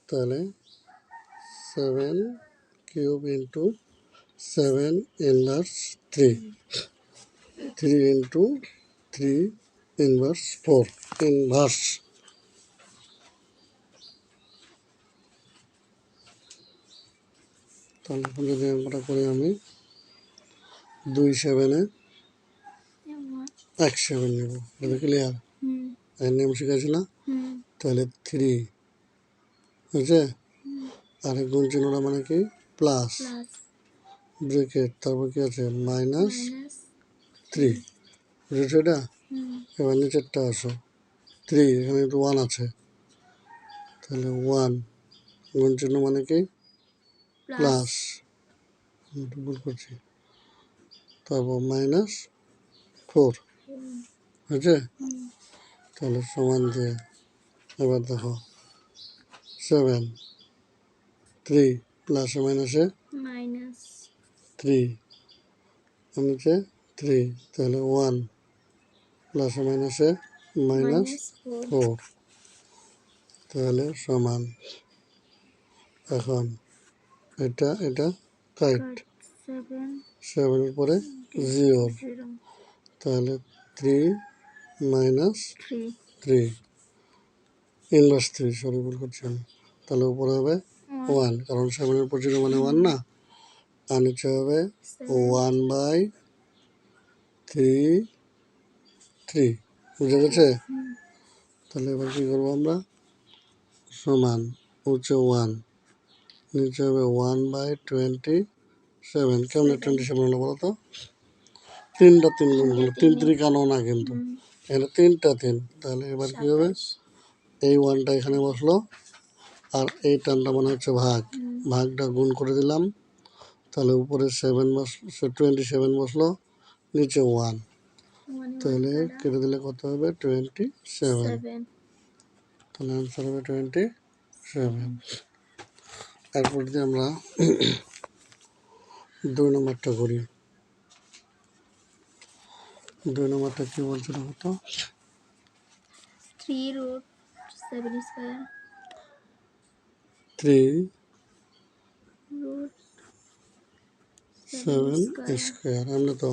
তাহলে 7³ into 7 inverse 3, 3 into 3 inverse 4 inverse. তাহলে যদি অঙ্কটা করি আমি 2 7-এ 1 7 নেব, এটা ক্লিয়ার? এর নিয়ম শিখেছি না? তাহলে 3 বুঝছে, আর গুণ চিহ্নটা মানে কি প্লাস ব্রেকেট, তারপর কি আছে -3 বুঝেছো এটা? এবার নিচেরটা আসো 3, এখানে তো 1 আছে, তাহলে 1 গুণ চিহ্ন মানে কি প্লাস, ভুল করছি, তারপর -4 বুঝছে? তাহলে সমান দিয়ে এবার দেখো 7 3 প্লাসে মাইনাসে -3 নিচে 3, তাহলে 1 প্লাসে মাইনাসে -4, তাহলে সমান। এখন এটা কাট, 7-এর পরে 0, তাহলে 3 - 3 ইনভার্স 3, সরি ভুল করছি আমি। তাহলে উপরে হবে 1, কারণ 7-এর উপর 0 মানে 1 না, আর নিচে হবে 1/3 বুঝে গেছে? তাহলে এবার কি করবো আমরা, সমান উচ্চে 1, নিচে হবে 1/27। কেমন 27 হলো বলো তো? 3টা 3 গুণ হলো, 3 3 না কিন্তু এখানে 3টা 3। তাহলে এবার কি হবে, এই 1টা এখানে বসলো, আর এই টানটা মানে হচ্ছে ভাগটা গুণ করে দিলাম, তাহলে উপরে 7 27 বসলো, নিচে 1, তাহলে কেটে দিলে কত হবে 27, তাহলে অ্যান্সার হবে 27। এরপর যদি আমরা 2 নম্বরটা করি, 2 নম্বরটা কি বলছে দেখো তো, 3√7² আমরা তো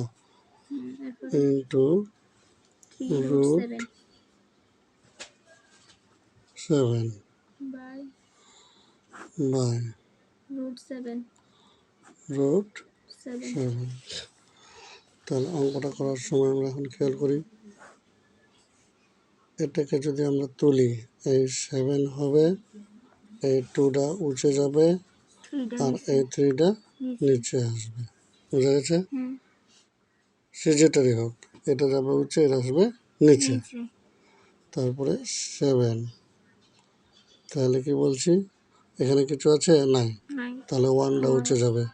ইন্টু √7 বাই √7। তাহলে অঙ্কটা করার সময় আমরা এখন খেয়াল করি, এটাকে যদি আমরা তুলি, এই 7 হবে, এই 2টা উঠে যাবে, আর এই 3টা নিচে আসবে, বুঝা গেছে? সে যেটারই হোক, এটা যাবে উঠে, এটা আসবে নিচে, তারপরে 7। তাহলে কি বলছি, এখানে কিছু আছে নাই, তাহলে 1টা উঠে যাবে,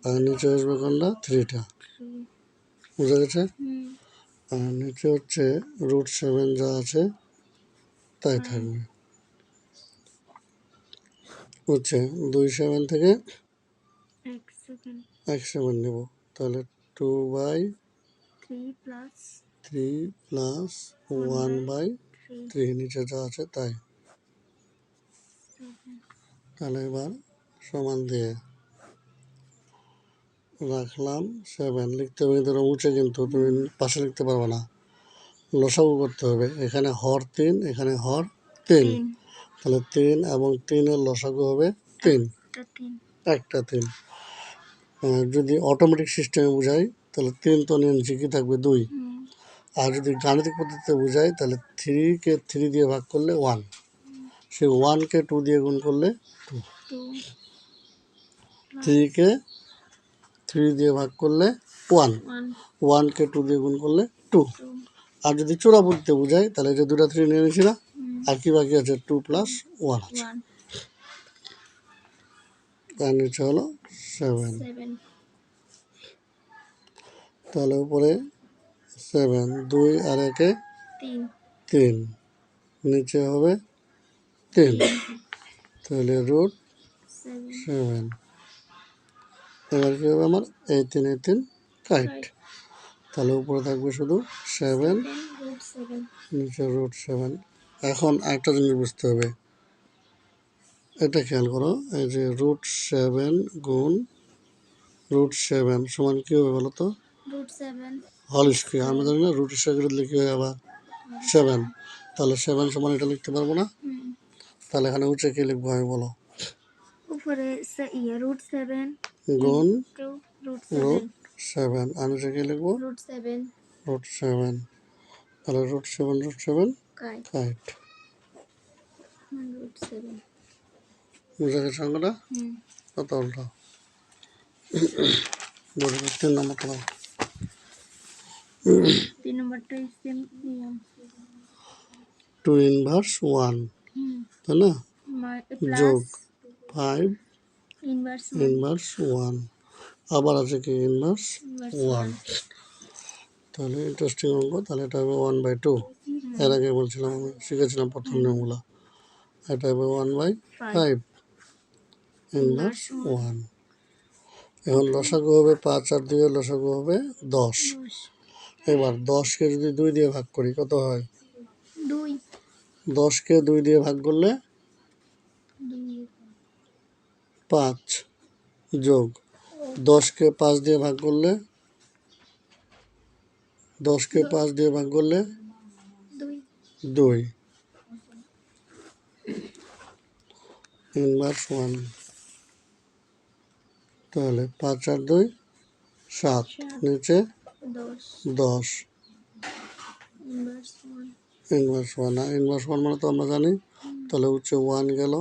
আর নিচে আসবে কোনটা 3টা, বুঝা গেছে? আর নিচে হচ্ছে √7 যা আছে তাই থাকবে। হচ্ছে 2 7 থেকে 1 7 নেব, তাহলে 2/3 প্লাস 1/3 নিচে যা আছে তাই। তাহলে এবার সমান দিয়ে রাখলাম 7, লিখতে হবে কিন্তু উঁচে, কিন্তু তুমি পাশে লিখতে পারবে না, লসাগু করতে হবে, এখানে হর 3, এখানে হর 3, তাহলে 3 এবং 3-এর লসাগু হবে 3, একটা 3। যদি অটোমেটিক সিস্টেমে বোঝাই তাহলে 3 তো নিয়ে কি থাকবে 2, আর যদি গাণিতিক পদ্ধতিতে বোঝাই তাহলে 3-কে 3 দিয়ে ভাগ করলে 1, সেই 1-কে 2 দিয়ে গুণ করলে 2, 3-কে 3 দিয়ে ভাগ করলে 1, 1-কে 2 দিয়ে গুণ করলে 2। আর যদি চোরা পদ্ধতিতে বোঝাই তাহলে যে 2টা 3 নিয়ে নিয়েছি না, আর কি বাকি আছে 2 + 1 আছে, তার নিচে হলো 7। তাহলে উপরে 7, 2 আর 1-এ 3, নিচে হবে 3, তাহলে √7। এবার কি হবে আমার, এই 3 কাট, তাহলে উপরে থাকবে শুধু 7, নিচে √7, এখন একটা জিনিস বুঝতে হবে, এটা খেয়াল করো, এই যে √7 গুণ √7 সমান কি হবে বলো তো? Whole square. আমরা জানি না রুট স্কোয়ার দিলে কি হয় আবার 7, তাহলে 7 সমান এটা লিখতে পারবো না? তাহলে এখানে উঠে কি লিখবো আমি বলো? উপরে √7 গুণ √7 √7 আর নিচে কি লিখবো? √7 √7। তাহলে √7 কাইট। √7 বুঝা গেছে অঙ্কটা? কত উল্টো বুঝে 3 নম্বরটা দাও। 3 নম্বরটা সেম 2 ইনভার্স 1, তাই না? যোগ 5 ইনভার্স 1, আবার আছে কি ইনভার্স 1। তাহলে ইন্টারেস্টিং অঙ্ক। তাহলে এটা হবে 1/2। এর আগে বলছিলাম, আমি শিখেছিলাম প্রথম নিয়মগুলো। এটা হবে 1/5 ইনভার্স 1। এখন লসাগু হবে 5 আর 2 এর লসাগু হবে 10। এবার 10কে যদি 2 দিয়ে ভাগ করি কত হয়? 10কে 2 দিয়ে ভাগ করলে 5, যোগ 10কে 5 দিয়ে ভাগ করলে 10কে 5 দিয়ে ভাগ করলে 2 ইনভার্স 1। তাহলে 5 আর 2 7, নিচে 10 ইনভার্স 1। আর ইনভার্স 1 মানে তো আমরা জানি, তাহলে হচ্ছে 1 গেল,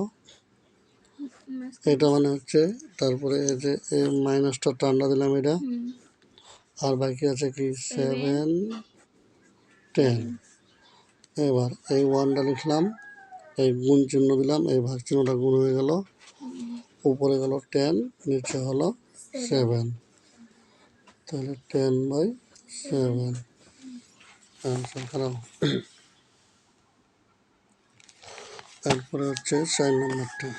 এটা মানে হচ্ছে, তারপরে এই যে এই মাইনাসটা টান্ডা দিলাম এটা, আর বাকি আছে কি 7 10। এবার এই 1টা লিখলাম, এই গুণ চিহ্ন দিলাম, এই ভাগ চিহ্নটা গুণ হয়ে গেল, উপরে গেল 10, নিচে হলো 7। তাহলে 10/7 অ্যান্সার খারাপ। তারপরে হচ্ছে 4 নম্বরটা।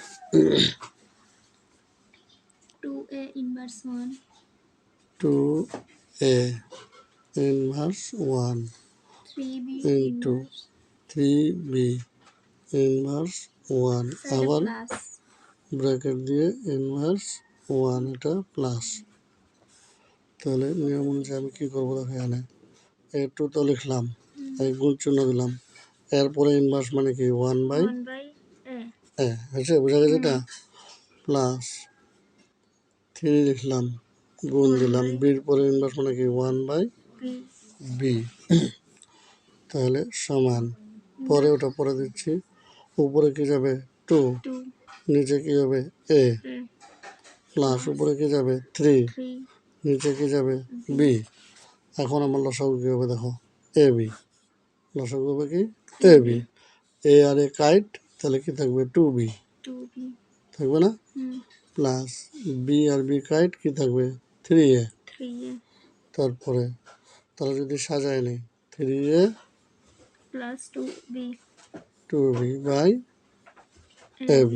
2a inverse 1 2a inverse 1 3b into 3b inverse 1, আবার ব্র্যাকেট দিয়ে ইনভার্স 1, এটা প্লাস। তাহলে নিয়ম অনুযায়ী আমি কী করবো দেখো, এখানে এই 2 তো লিখলাম, এই গুণ চিহ্ন দিলাম, এরপরে ইনভার্স মানে কি 1/a হয়েছে, বোঝা গেছে এটা, প্লাস 3 লিখলাম, গুণ দিলাম, বির পরে ইনভার্স মানে কি 1/b, তাহলে সমান, পরে ওটা পরে দিচ্ছি, উপরে কি যাবে 2, নিচে কি হবে a, প্লাস উপরে কি যাবে 3, নিচে কি যাবে b। এখন আমার লসাগু কি হবে দেখো, ab, লসাগু হবে কি ab, a আর a কাইট, তাহলে কি থাকবে 2b থাকবে না, প্লাস b আর b কাইট কি থাকবে 3a। তারপরে তাহলে যদি সাজায় নেই 3a plus 2b by ab।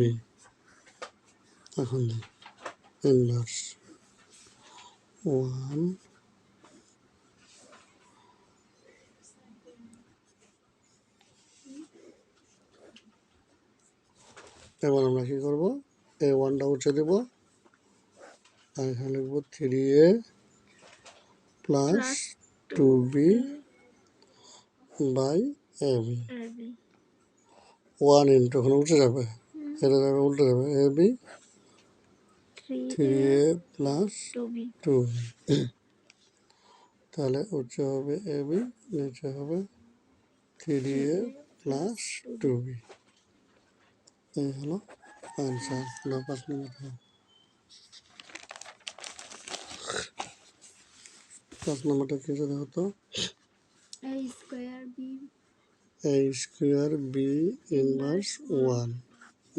এখন ইনভার্স 1 এবার আমরা কি করবো, এই 1টা উঠে দেব, আর এখানে লিখবো 3a plus 2b by ab। 1 into ওখানে উঠে যাবে, এটা যাবে উল্টে যাবে, ab 3a প্লাস 2b, তাহলে উচ্চ হবে ab, নিচে হবে 3a প্লাস 2b। এই হলো অ্যান্সার। 5 নম্বর। 5 নম্বরটা কি আছে দেখো তো, a square b inverse 1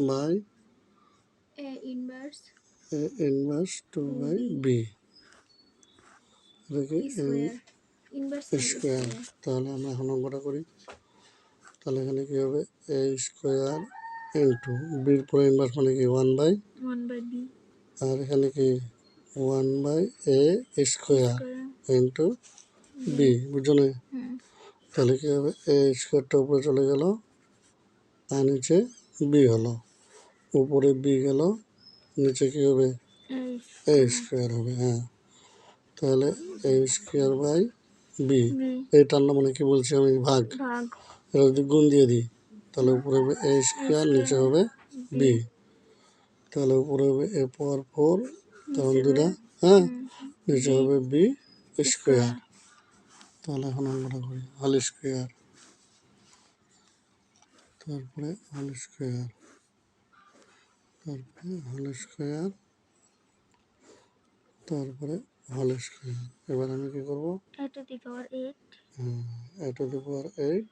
by a inverse 2/b, এটা কি স্কোয়ার। তাহলে আমরা এখন অঙ্কটা করি। তাহলে এখানে কি হবে a স্কোয়ার ইন্টু বির পরে ইনভার্স মানে কি 1/, আর এখানে কি 1/a স্কোয়ার ইন্টু b, বুঝছো না? তাহলে কি হবে a স্কোয়ারটা উপরে চলে গেল, আর নিচে বি হলো, উপরে বি গেল, নিচে কি হবে? A এ স্কোয়ার হবে। হ্যাঁ, তাহলে এ স্কোয়ার বাই বি। B এইটার না মানে কি বলছি আমি? ভাগ। ভাগ এটা যদি গুণ দিয়ে দিই তাহলে উপরে হবে এ স্কোয়ার, নিচে হবে বি। তাহলে উপরে হবে এ পাওয়ার 4, তখন দুটা, হ্যাঁ, নিচে হবে বি স্কোয়ার। তাহলে এখন আমরা করি হোল স্কোয়ার, তারপরে হোল স্কোয়ার, তারপরে হোল স্কোয়ার, তারপরে হোল স্কোয়ার। এবার আমি কি করবো? A to the power 8 a to the power 8,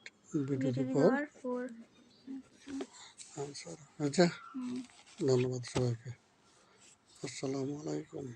B B to to the the power power 4 answer. আচ্ছা, ধন্যবাদ সবাইকে। আসসালামু আলাইকুম।